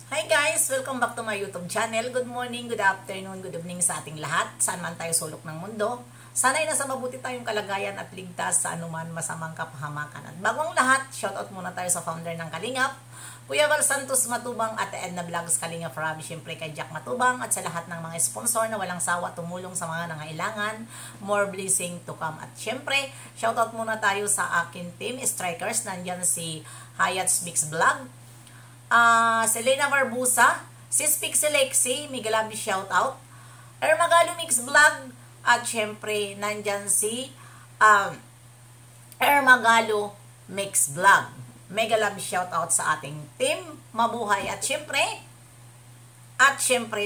Hi guys! Welcome back to my YouTube channel. Good morning, good afternoon, good evening sa ating lahat. Saan man tayo sulok ng mundo. Sana'y nasa mabuti tayong kalagayan at ligtas sa anuman masamang kapahamakan. At bagong lahat, shoutout muna tayo sa founder ng Kalingap, Kuya Val Santos Matubang at Edna Vlogs Kalingap Rob, siyempre kay Jack Matubang at sa lahat ng mga sponsor na walang sawa tumulong sa mga nangailangan. More blessing to come. At siyempre, shoutout muna tayo sa akin team strikers. Nandyan si Hayat's Mix Vlog, Selena Barbusa, Sis Pixie Lexi, Migalabi shoutout, Ermagalo Mix Vlog, at syempre nandyan si Ermagalo Mix Vlog. Mega love shoutout sa ating team, mabuhay, at syempre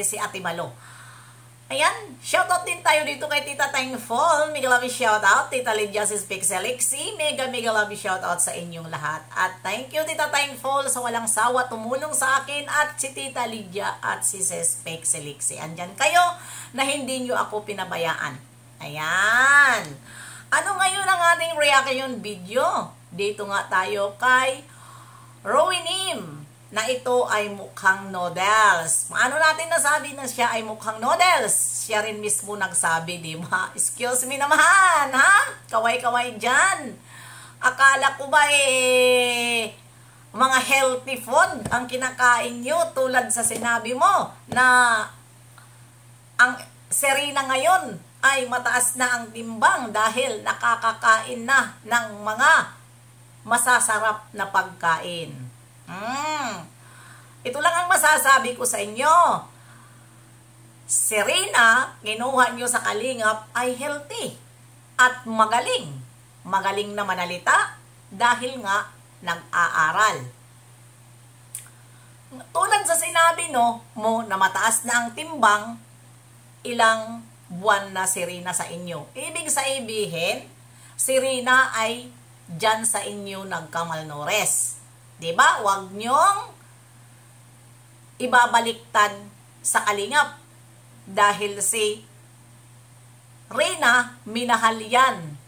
si Ate Malo. Ayan, shoutout din tayo dito kay Tita Thankful, mega love shoutout, Tita Lydia, Sis Pixie Lexi, mega love shoutout sa inyong lahat. At thank you Tita Thankful sa walang sawa tumulong sa akin, at si Tita Lydia at si Sis Pixie Lexi. Andyan kayo na hindi nyo ako pinabayaan. Ayan. Ano ngayon ang ating reaction video? Dito nga tayo kay Rowinim, na ito ay mukhang noodles. Ano natin nasabi na siya ay mukhang noodles? Siya rin mismo nagsabi, di ba? Excuse me naman, ha? Kaway-kaway dyan. Akala ko ba mga healthy food ang kinakain nyo, tulad sa sinabi mo na ang Serena ngayon ay mataas na ang timbang dahil nakakakain na ng mga masasarap na pagkain. Ito lang ang masasabi ko sa inyo. Serena, kinuha nyo sa Kalingap, ay healthy at magaling. Magaling na manalita dahil nga nag-aaral. Tulad sa sinabi mo na mataas na ang timbang, ilang buwan na si Rina sa inyo. Ibig sabihin, si Rina ay dyan sa inyo nagkamalnourished. Diba? Huwag nyong ibabaliktad sa Kalingap dahil si Rina minahal yan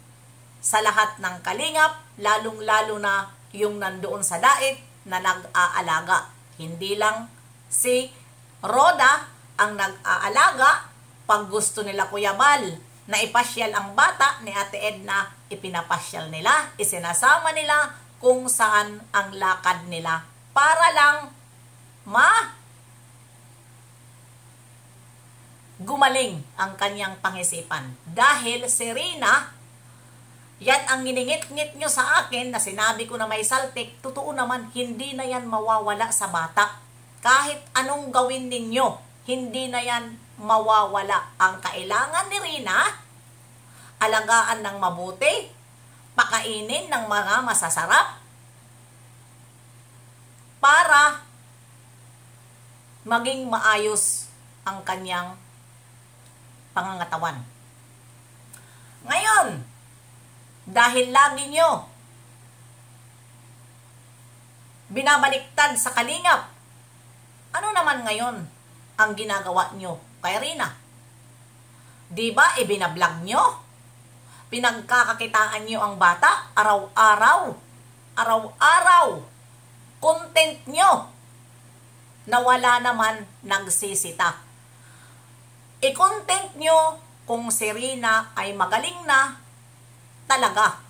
sa lahat ng Kalingap, lalong-lalo na yung nandoon sa dait na nag-aalaga. Hindi lang si Roda ang nag-aalaga. Pag gusto nila Kuya Val na ipasyal ang bata ni Ate Edna, ipinapasyal nila, isinasama nila kung saan ang lakad nila para lang gumaling ang kanyang pangisipan. Dahil si Rina, yan ang giningit-ngit nyo sa akin na sinabi ko na may saltik, totoo naman, hindi na yan mawawala sa bata. Kahit anong gawin ninyo, hindi na yan mawawala. Ang kailangan ni Rina, alagaan ng mabuti, pakainin ng mga masasarap para maging maayos ang kanyang pangangatawan. Ngayon, dahil lagi nyo binabaliktad sa Kalingap, ano naman ngayon ang ginagawa nyo kay Rina? Diba, ibinablog nyo? Pinagkakakitaan nyo ang bata, araw-araw, content nyo na wala naman nagsisita. I-content nyo kung si Rina ay magaling na talaga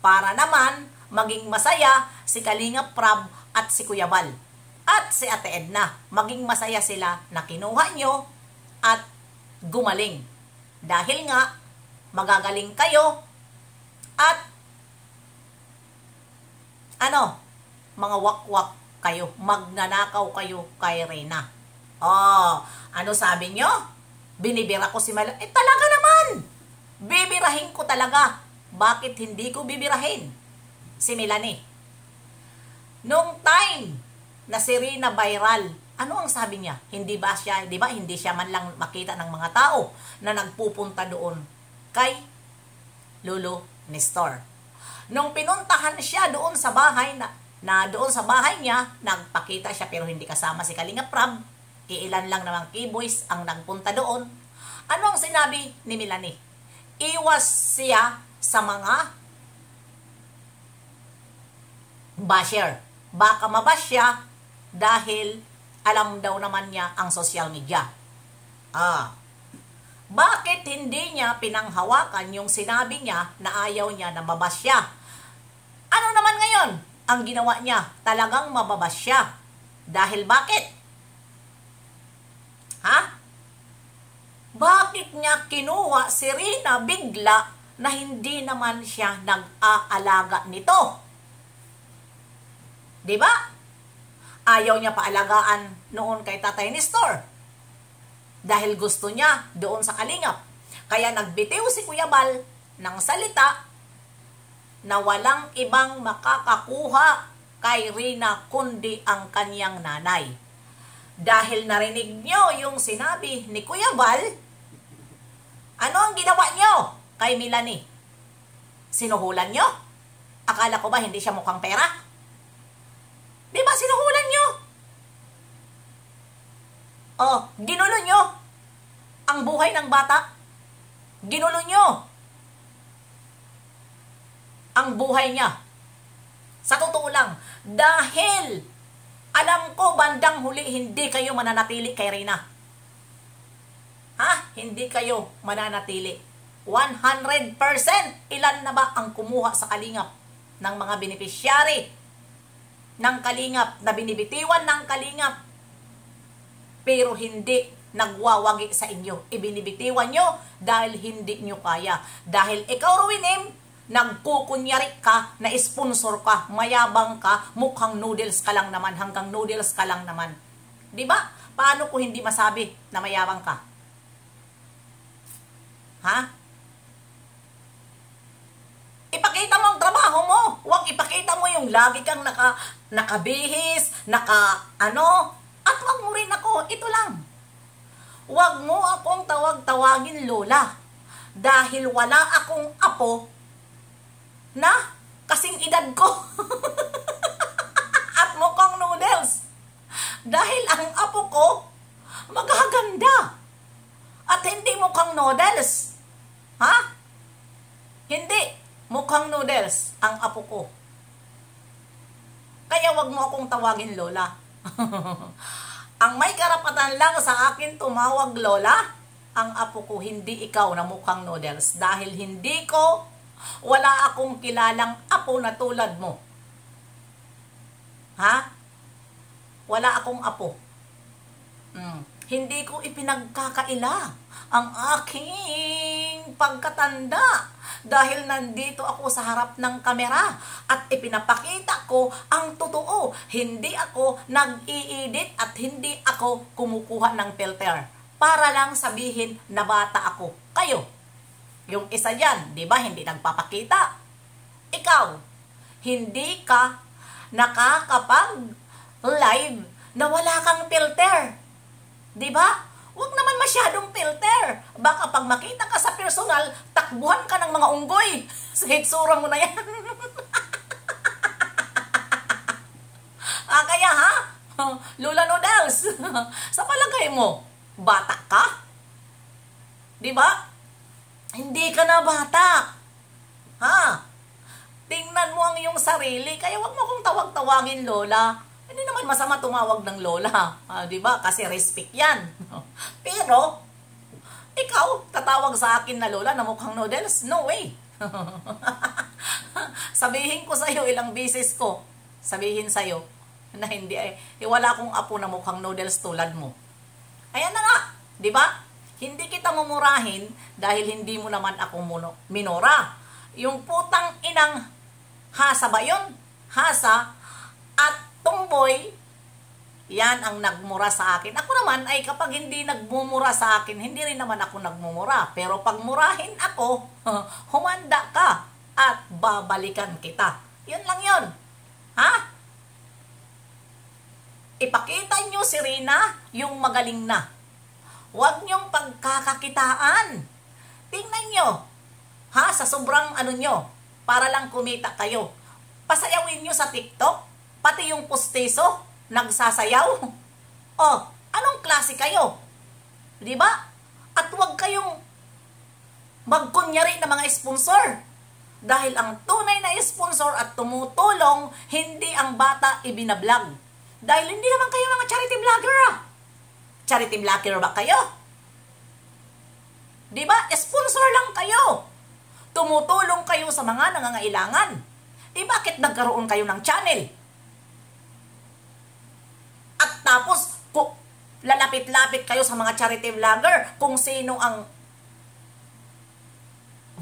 para naman maging masaya si Kalingap Rob at si Kuya Val at si Ate Edna. Maging masaya sila na kinuha nyo at gumaling. Dahil nga, magagaling kayo at mga wakwak kayo, magnanakaw kayo kay Rina. Ano sabi nyo? Binibira ko si Mel. Talaga naman! Bibirahin ko talaga. Bakit hindi ko bibirahin si Melanie? Nung time na si Rina viral, ano ang sabi niya? Hindi ba siya, di ba, hindi siya man lang makita ng mga tao na nagpupunta doon kay Lolo Nestor. Nung pinuntahan siya doon sa bahay na doon sa bahay niya, nagpakita siya pero hindi kasama si Kalingap Rob. Iilan lang namang keyboys ang nagpunta doon. Ano ang sinabi ni Melanie? Iwas siya sa mga basher. Baka mabash siya dahil Alam daw naman niya ang social media. Bakit hindi niya pinanghawakan yung sinabi niya na ayaw niya na mabasya? Ano naman ngayon ang ginawa niya? Talagang mababasya. Dahil bakit? Bakit niya kinuha si Rina bigla na hindi naman siya nag-aalaga nito? Diba? Ayaw niya paalagaan noon kay Tatay Nestor. Dahil gusto niya doon sa Kalingap. Kaya nagbitiw si Kuya Bal ng salita na walang ibang makakakuha kay Rina kundi ang kanyang nanay. Dahil narinig niyo yung sinabi ni Kuya Bal, ano ang ginawa niyo kay Melanie? Sinuhulan niyo? Akala ko ba hindi siya mukhang pera? Di ba sinuhulan niyo? Ginulo niyo ang buhay ng bata. Ginulo niyo ang buhay niya. Sa totoo lang, dahil alam ko bandang huli hindi kayo mananatili kay Rina. Hindi kayo mananatili. 100%. Ilan na ba ang kumuha sa Kalingap ng mga beneficiary ng Kalingap na binibitiwan ng Kalingap pero hindi nagwawagi sa inyo? Ibinibitiwan nyo dahil hindi nyo kaya. Dahil ikaw, Ruinim, nagkukunyari ka na sponsor ka, mayabang ka, mukhang noodles ka lang naman, hanggang noodles ka lang naman. Diba? Paano ko hindi masabi na mayabang ka? Ipakita mo ang trabaho mo. Huwag ipakita mo yung lagi kang nakabihis, at wag mo rin ako. Ito lang. Huwag mo akong tawagin lola. Dahil wala akong apo na kasing edad ko. At mukhang noodles. Dahil ang apo ko magaganda. At hindi mukhang noodles. Hindi. Mukhang noodles ang apo ko. Kaya wag mo akong tawagin lola. Ang may karapatan lang sa akin tumawag lola, ang apo ko, hindi ikaw na mukhang noodles. Dahil wala akong kilalang apo na tulad mo. Wala akong apo. Hindi ko ipinagkakaila ang aking pagkatanda dahil nandito ako sa harap ng kamera at ipinapakita ko ang totoo. Hindi ako nag-i-edit at hindi ako kumukuha ng filter para lang sabihin na bata ako. Kayo, yung isa dyan, di ba, hindi nagpapakita. Ikaw, hindi ka nakakapag-live na wala kang filter. Di ba? Huwag naman masyadong filter. Baka pag makita ka sa personal, takbuhan ka ng mga unggoy. Sa hitsura mo na yan. Kaya Lola Noodles, sa palagay mo, bata ka? Di ba? Hindi ka na bata. Tingnan mo ang iyong sarili. Kaya huwag mo kong tawag-tawagin lola. Hindi naman masama tumawag ng lola. Di ba? Kasi respect yan. Pero, ikaw, tatawag sa akin na lola na mukhang noodles? No way. Sabihin ko sa'yo, ilang beses ko, sabihin sa'yo, na wala akong apo na mukhang noodles tulad mo. Ayan na nga. Di ba? Hindi kita mumurahin dahil hindi mo naman ako minora. Yung putang inang hasa ba yun? Hasa at tumboy, yan ang nagmura sa akin. Ako naman ay kapag hindi nagmumura sa akin, hindi rin naman ako nagmumura. Pero pag murahin ako, humanda ka at babalikan kita. Yun lang yun. Ipakita nyo si Rina yung magaling na. Huwag nyong pagkakakitaan. Tingnan nyo. Sa sobrang nyo, para lang kumita kayo. Pasayawin nyo sa TikTok. Pati yung posteso, nagsasayaw. Anong klase kayo? Di ba? At huwag kayong magkunyari na mga sponsor. Dahil ang tunay na sponsor at tumutulong, hindi ang bata ibinablog. Dahil hindi naman kayo mga charity vlogger ah. Charity vlogger ba kayo? Di ba? Sponsor lang kayo. Tumutulong kayo sa mga nangangailangan. Bakit nagkaroon kayo ng channel? At tapos, lalapit-lapit kayo sa mga charity vlogger kung sino ang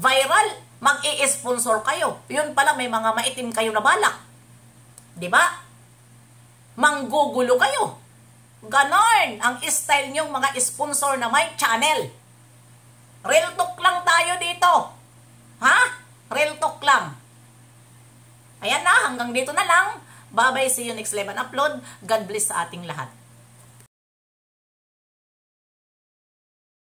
viral, mag-i-sponsor kayo. Yun pala, may mga maitim kayo na balak. Di ba? Manggugulo kayo. Ganon ang style nyong mga sponsor na may channel. Real talk lang tayo dito. Ha? Real talk lang. Ayan na, hanggang dito na lang. Bye-bye, see you next live and upload. God bless sa ating lahat.